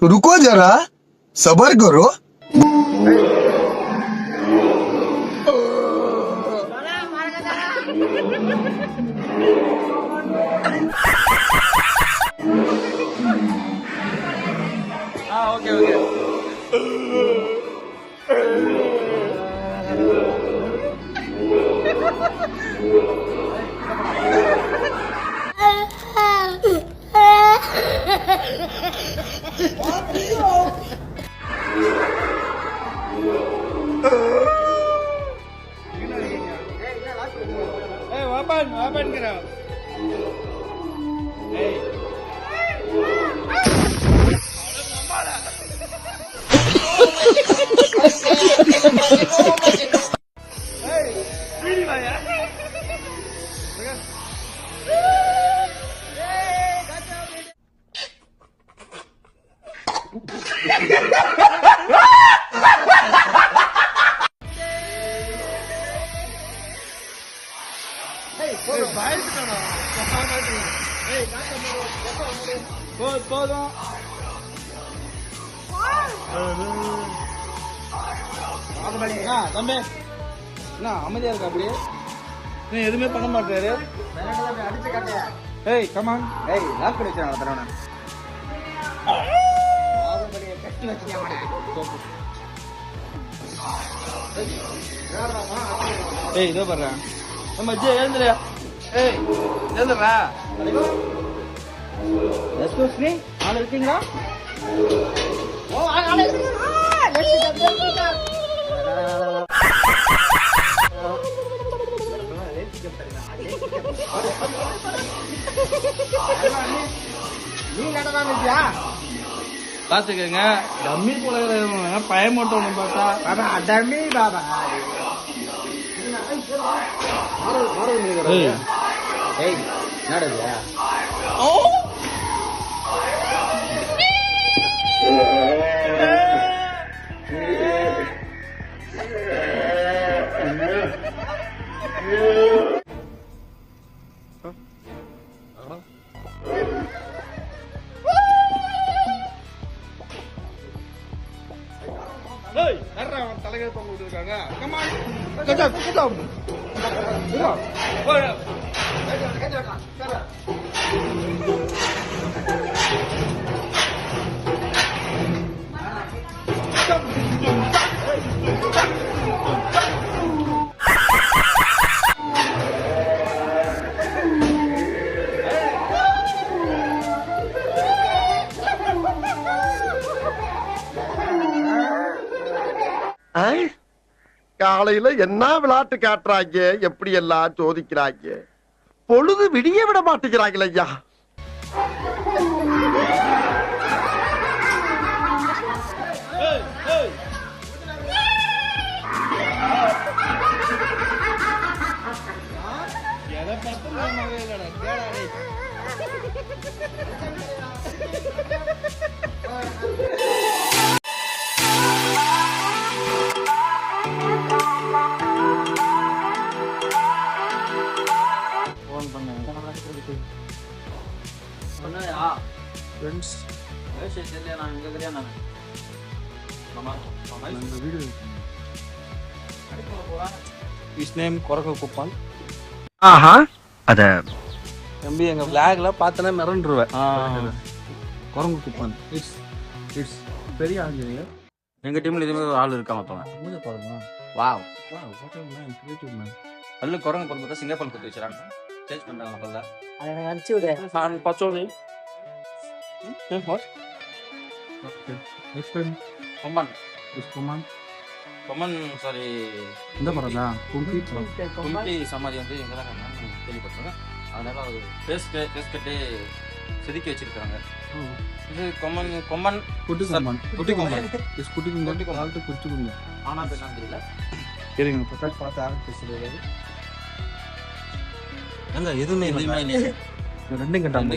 तो रुको जरा, सबर करो। Okay okay. Wapan kira. தம்பி என்ன அமைதியா இருக்கா அப்படியே நீ எதுவுமே பண்ண மாட்டாரு. ஏய் கமான் ஏய் லாக் பண்ணி வச்சாங்க தரவன ஏய் இதோ பாரு நம்ம ஜே எழுந்துறியா. ஏய் எழுந்துறா. எஸ்கூஸ் மீ ஆளு இருக்கீங்களா? ஓ ஆளு பாத்துக்கங்க டம்மி போல பயமோட்டோன்னு பார்த்தா டம்மி பாபா. ஏய் நடக்குதா? ஓ தலைகை பங்கு இருக்காங்க. காலையில என்ன விளையாட்டு காட்டுறாங்க, எப்படி எல்லாம் சோதிக்கிறாங்க. பொழுது விடிய விட மாட்டேங்கிறாங்களே ஐயா. தம்பி எங்க பிளாக்ல பார்த்தனா மிரண்டுருவேன். குரங்கு குப்பான் இட்ஸ் பெரிய ஆஞ்சநேயர். எங்க டீம்ல இதுமே ஒரு ஆள் இருக்கா மொத்தம். வாவ் பல்லு குரங்கு பல்லு பார்த்தா சிங்கப்பல் குத்தி வச்சுறாங்க. சேஞ்ச் பண்றாங்க பல்ல. அதை எனக்கு அனுப்பிச்சு விடு. நான் பச்சோனி கொம்மன் கொம்மன் சாரி இந்த படம்ல கும்பி சமாதி வந்து எங்க தான் கேள்விப்பட்டிருக்கேன். அதனால ஒரு ஃபேஸ் கட்டே செதுக்கி வச்சிருக்காங்க. இது கொம்மன் கொம்மன் குட்டி கொம்மன் குட்டி கொம்மன் குட்டி கொம்மன் குட்டி கொம்மன் குட்டி கொம்மன் ஆனா பேர் தெரியல. சரிங்க பார்த்து ஆரம்பிச்சு அங்க எதுவுமே இல்லையே. ரெண்டும் கட்டாங்க.